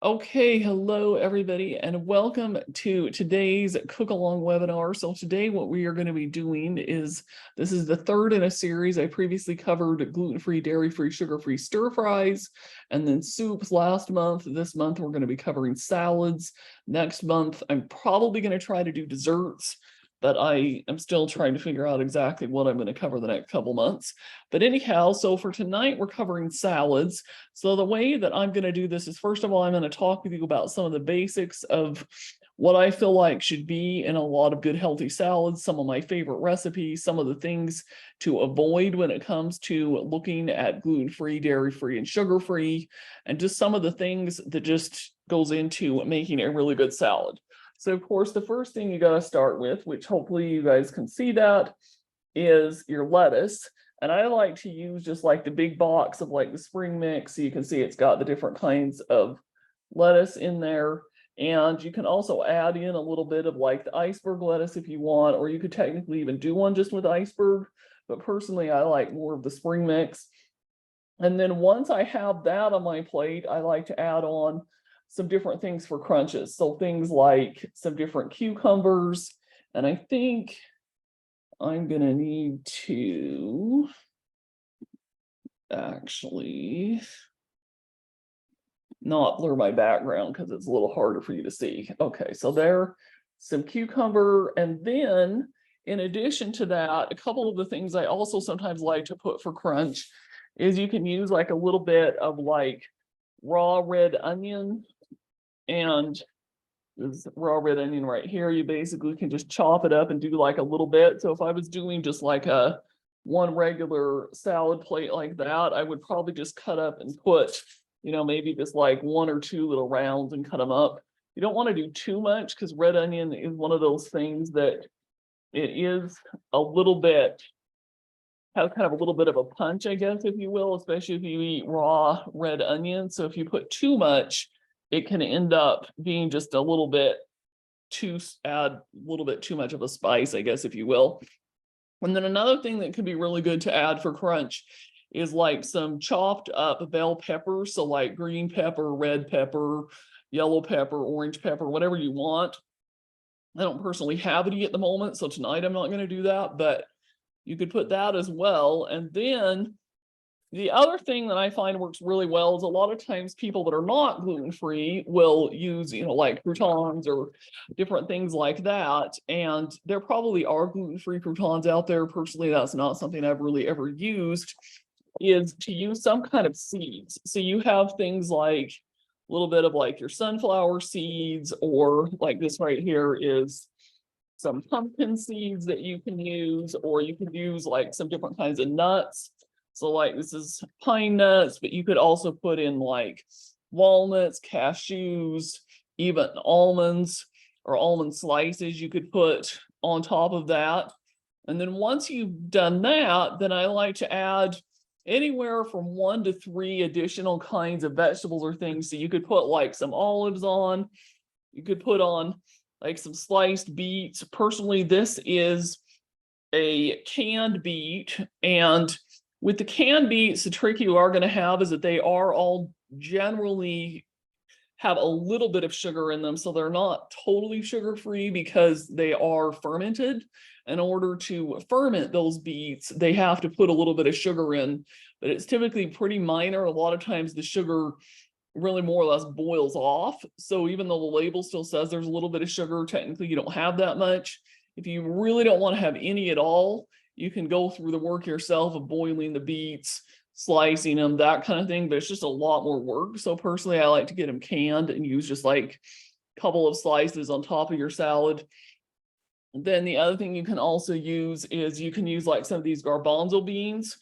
Okay, hello everybody, and welcome to today's cook along webinar. So today what we are going to be doing is, this is the third in a series. I previously covered gluten-free, dairy-free, sugar-free stir fries, and then soups last month. This month we're going to be covering salads. Next month I'm probably going to try to do desserts, but I am still trying to figure out exactly what I'm going to cover the next couple months. But anyhow, so for tonight we're covering salads. So the way that I'm going to do this is, first of all, I'm going to talk with you about some of the basics of what I feel like should be in a lot of good healthy salads, some of my favorite recipes, some of the things to avoid when it comes to looking at gluten-free, dairy-free, and sugar-free, and just some of the things that just goes into making a really good salad. So of course, the first thing you got to start with, which hopefully you guys can see that, is your lettuce. And I like to use just like the big box of like the spring mix. So you can see it's got the different kinds of lettuce in there. And you can also add in a little bit of like the iceberg lettuce if you want, or you could technically even do one just with iceberg. But personally, I like more of the spring mix. And then once I have that on my plate, I like to add on some different things for crunches. So things like some different cucumbers. And I think I'm going to need to actually not blur my background because it's a little harder for you to see. Okay, so there, some cucumber. And then in addition to that, a couple of the things I also sometimes like to put for crunch is you can use like a little bit of like raw red onion. And this raw red onion right here, you basically can just chop it up and do like a little bit. So if I was doing just like a one regular salad plate like that, I would probably just cut up and put, maybe just like one or two little rounds and cut them up. You don't want to do too much because red onion is one of those things that it is a little bit, has kind of a little bit of a punch, I guess, if you will, especially if you eat raw red onion. So if you put too much, it can end up being just a little bit too much of a spice, I guess, if you will. And then another thing that could be really good to add for crunch is like some chopped up bell pepper. So like green pepper, red pepper, yellow pepper, orange pepper, whatever you want. I don't personally have any at the moment, so tonight I'm not going to do that, but you could put that as well. And then the other thing that I find works really well is a lot of times people that are not gluten-free will use, like croutons or different things like that. And there probably are gluten-free croutons out there. Personally, that's not something I've really ever used, is to use some kind of seeds. So you have things like a little bit of like your sunflower seeds, or like this right here is some pumpkin seeds that you can use, or you can use like some different kinds of nuts. So like this is pine nuts, but you could also put in like walnuts, cashews, even almonds or almond slices you could put on top of that. And then once you've done that, then I like to add anywhere from 1 to 3 additional kinds of vegetables or things. So you could put like some olives on, you could put on like some sliced beets. Personally, this is a canned beet, and with the canned beets, the trick you are going to have is that they are all generally have a little bit of sugar in them. So they're not totally sugar-free because they are fermented. In order to ferment those beets, they have to put a little bit of sugar in, but it's typically pretty minor. A lot of times the sugar really more or less boils off. So even though the label still says there's a little bit of sugar, technically you don't have that much. If you really don't want to have any at all, you can go through the work yourself of boiling the beets, slicing them, that kind of thing, but it's just a lot more work. So personally, I like to get them canned and use just like a couple of slices on top of your salad. And then the other thing you can also use is you can use like some of these garbanzo beans.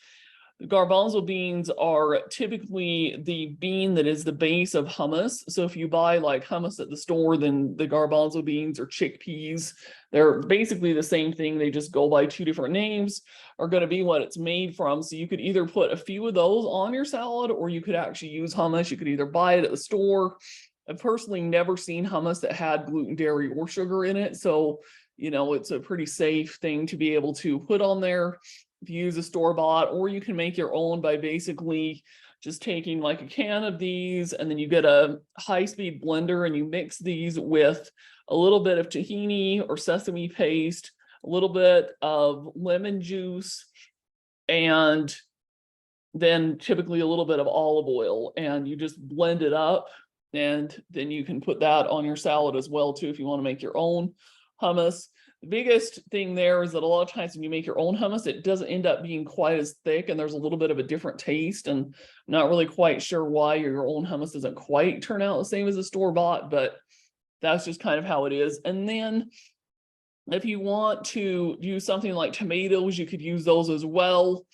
The garbanzo beans are typically the bean that is the base of hummus. So if you buy like hummus at the store, then the garbanzo beans or chickpeas, they're basically the same thing. They just go by 2 different names, are going to be what it's made from. So you could either put a few of those on your salad, or you could actually use hummus. You could either buy it at the store. I've personally never seen hummus that had gluten, dairy, or sugar in it. So, it's a pretty safe thing to be able to put on there if you use a store-bought, or you can make your own by basically just taking like a can of these, and then you get a high-speed blender and you mix these with a little bit of tahini or sesame paste, a little bit of lemon juice, and then typically a little bit of olive oil, and you just blend it up. And then you can put that on your salad as well too if you want to make your own hummus. The biggest thing there is that a lot of times when you make your own hummus, it doesn't end up being quite as thick, and there's a little bit of a different taste. And I'm not really quite sure why your own hummus doesn't quite turn out the same as a store-bought, but that's just kind of how it is. And then if you want to use something like tomatoes, you could use those as well,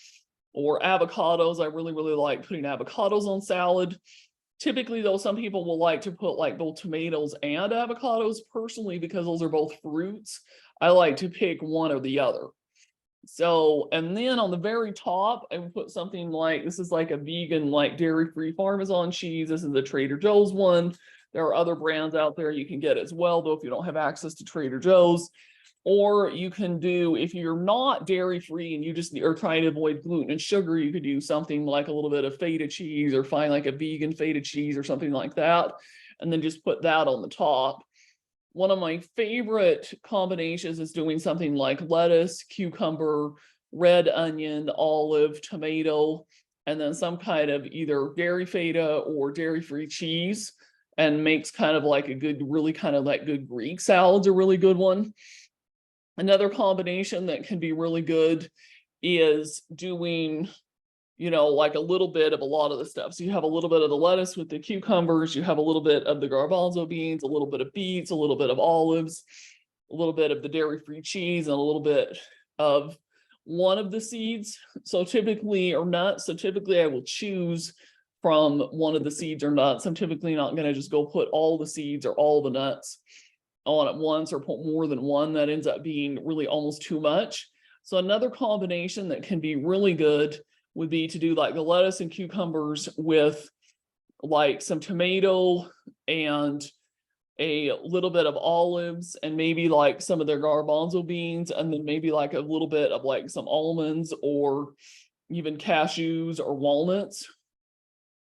or avocados. I really, really like putting avocados on salad. Typically, though, some people will like to put like both tomatoes and avocados. Personally, because those are both fruits, I like to pick one or the other. So, and then on the very top, I would put something like, this is like a vegan, like dairy-free Parmesan cheese. This is the Trader Joe's one. There are other brands out there you can get as well, though, if you don't have access to Trader Joe's. Or you can do, if you're not dairy-free and you just are trying to avoid gluten and sugar, you could do something like a little bit of feta cheese, or find like a vegan feta cheese or something like that, and then just put that on the top. One of my favorite combinations is doing something like lettuce, cucumber, red onion, olive, tomato, and then some kind of either dairy feta or dairy-free cheese, and makes kind of like a good, really kind of like good Greek salad's a really good one. Another combination that can be really good is doing, you know, like a little bit of a lot of the stuff. So you have a little bit of the lettuce with the cucumbers, you have a little bit of the garbanzo beans, a little bit of beets, a little bit of olives, a little bit of the dairy-free cheese, and a little bit of one of the seeds. So typically, or nuts. So typically I will choose from one of the seeds or nuts. I'm typically not going to just go put all the seeds or all the nuts on at once, or put more than one. That ends up being really almost too much. So another combination that can be really good would be to do like the lettuce and cucumbers with like some tomato and a little bit of olives, and maybe like some of their garbanzo beans, and then maybe like a little bit of like some almonds or even cashews or walnuts.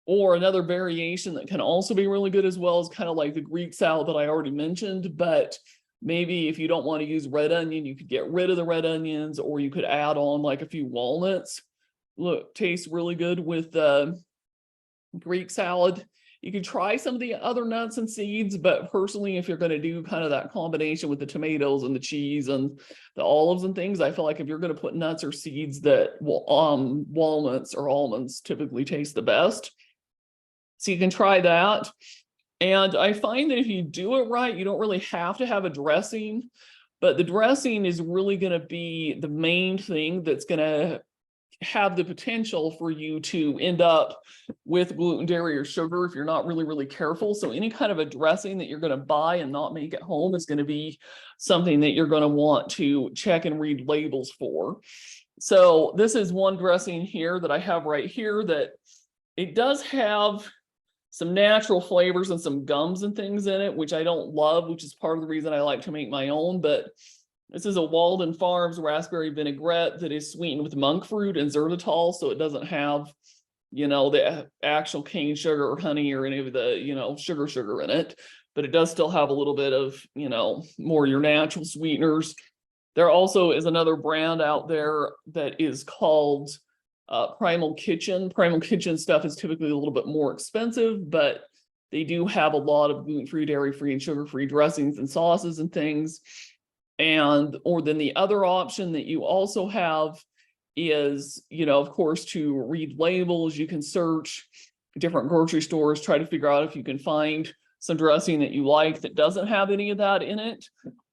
Or another variation that can also be really good as well is kind of like the Greek salad that I already mentioned, but maybe if you don't want to use red onion, you could get rid of the red onions, or you could add on like a few walnuts. Look, tastes really good with Greek salad. You can try some of the other nuts and seeds, but personally, if you're going to do kind of that combination with the tomatoes and the cheese and the olives and things, I feel like if you're going to put nuts or seeds, that walnuts or almonds typically taste the best. So you can try that. And I find that if you do it right, you don't really have to have a dressing, but the dressing is really going to be the main thing that's going to have the potential for you to end up with gluten, dairy, or sugar if you're not really, really careful. So any kind of a dressing that you're going to buy and not make at home is going to be something that you're going to want to check and read labels for. So this is one dressing here that I have right here that it does have some natural flavors and some gums and things in it, which I don't love, which is part of the reason I like to make my own. But this is a Walden Farms raspberry vinaigrette that is sweetened with monk fruit and xylitol, so it doesn't have, you know, the actual cane sugar or honey or any of the, you know, sugar in it, but it does still have a little bit of, you know, more your natural sweeteners. There also is another brand out there that is called Primal Kitchen. Primal Kitchen stuff is typically a little bit more expensive, but they do have a lot of gluten-free, dairy-free, and sugar-free dressings and sauces and things. And, or then the other option that you also have is, you know, of course, to read labels. You can search different grocery stores, try to figure out if you can find some dressing that you like that doesn't have any of that in it.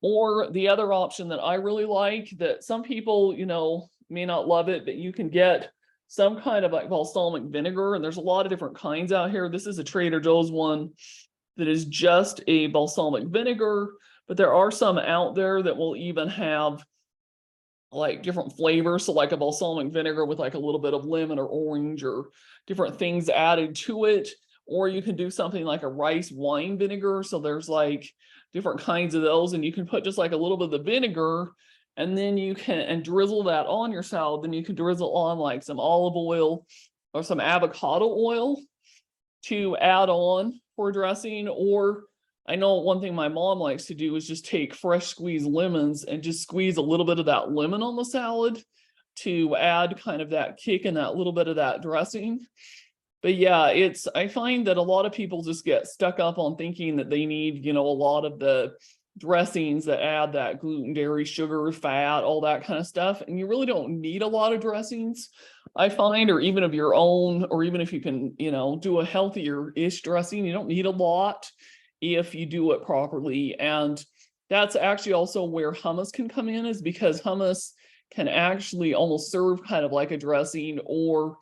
Or the other option that I really like, that some people, you know, may not love it, but you can get some kind of like balsamic vinegar, and there's a lot of different kinds out here. This is a Trader Joe's one that is just a balsamic vinegar, but there are some out there that will even have like different flavors. So like a balsamic vinegar with like a little bit of lemon or orange or different things added to it. Or you can do something like a rice wine vinegar. So there's like different kinds of those, and you can put just like a little bit of the vinegar, and then you can, and drizzle that on your salad. Then you can drizzle on like some olive oil or some avocado oil to add on for dressing. Or I know one thing my mom likes to do is just take fresh squeezed lemons and just squeeze a little bit of that lemon on the salad to add kind of that kick and that little bit of that dressing. But yeah, I find that a lot of people just get stuck up on thinking that they need, a lot of the dressings that add that gluten, dairy, sugar, fat, all that kind of stuff. And you really don't need a lot of dressings, I find, or even of your own, or even if you can, do a healthier-ish dressing, you don't need a lot if you do it properly. And that's actually also where hummus can come in, is because hummus can actually almost serve kind of like a dressing. Or,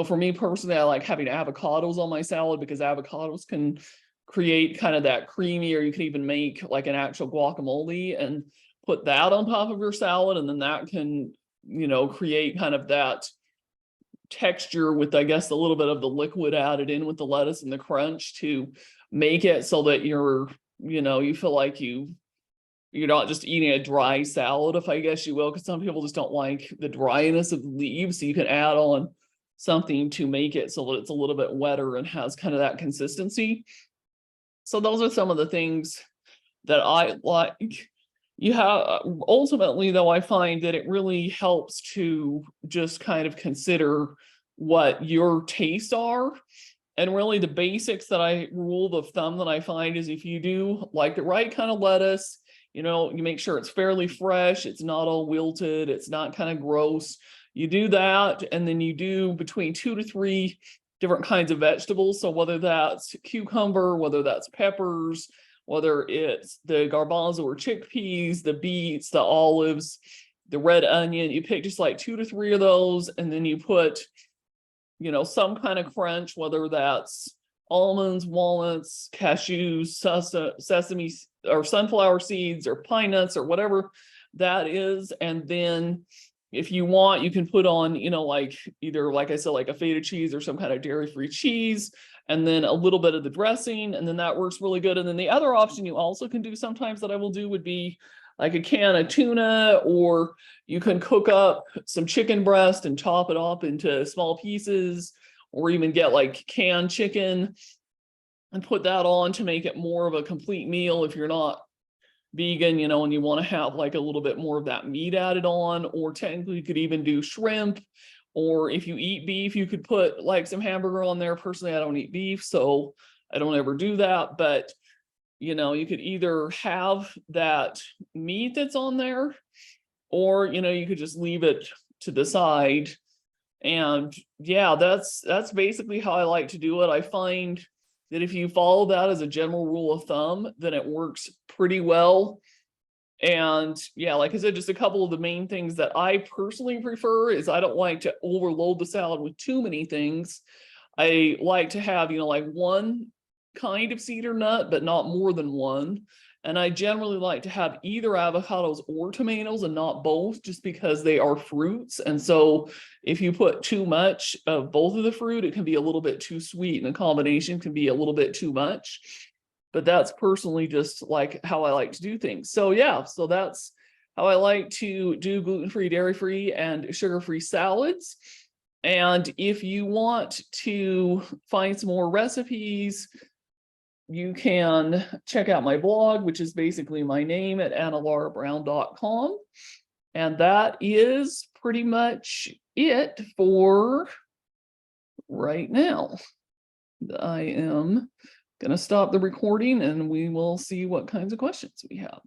for me personally, I like having avocados on my salad because avocados can create kind of that creamy, or you can even make like an actual guacamole and put that on top of your salad. And then that can, create kind of that texture with, I guess, a little bit of the liquid added in with the lettuce and the crunch to make it so that you feel like you're not just eating a dry salad, if I guess you will, because some people just don't like the dryness of the leaves. So you can add on something to make it so that it's a little bit wetter and has kind of that consistency. So those are some of the things that I like. Ultimately, though, I find that it really helps to just kind of consider what your tastes are. And really the basics rule of thumb that I find is, if you do like the right kind of lettuce, you make sure it's fairly fresh, it's not all wilted, it's not kind of gross. You do that, and then you do between 2 to 3 different kinds of vegetables. So whether that's cucumber, whether that's peppers, whether it's the garbanzo or chickpeas, the beets, the olives, the red onion, you pick just like 2 to 3 of those, and then you put, some kind of crunch, whether that's almonds, walnuts, cashews, sesame or sunflower seeds or pine nuts or whatever that is. And then if you want, you can put on, like either, like I said, like a feta cheese or some kind of dairy-free cheese, and then a little bit of the dressing, and then that works really good. And then the other option you also can do sometimes that I will do would be like a can of tuna, or you can cook up some chicken breast and chop it up into small pieces, or even get like canned chicken and put that on to make it more of a complete meal if you're not vegan, and you want to have like a little bit more of that meat added on. Or technically you could even do shrimp, or if you eat beef, you could put like some hamburger on there. Personally, I don't eat beef, so I don't ever do that. But you could either have that meat that's on there, or you could just leave it to the side. And yeah, that's basically how I like to do it. I find that if you follow that as a general rule of thumb, then it works pretty well. And yeah, like I said, just a couple of the main things that I personally prefer is, I don't like to overload the salad with too many things. I like to have, like one kind of cedar nut, but not more than one. And I generally like to have either avocados or tomatoes and not both, just because they are fruits. And so if you put too much of both of the fruit, it can be a little bit too sweet, and the combination can be a little bit too much. But that's personally just like how I like to do things. So yeah, so that's how I like to do gluten-free, dairy-free, and sugar-free salads. And if you want to find some more recipes, you can check out my blog, which is basically my name, at annalaurabrown.com. And that is pretty much it for right now. I am going to stop the recording, and we will see what kinds of questions we have.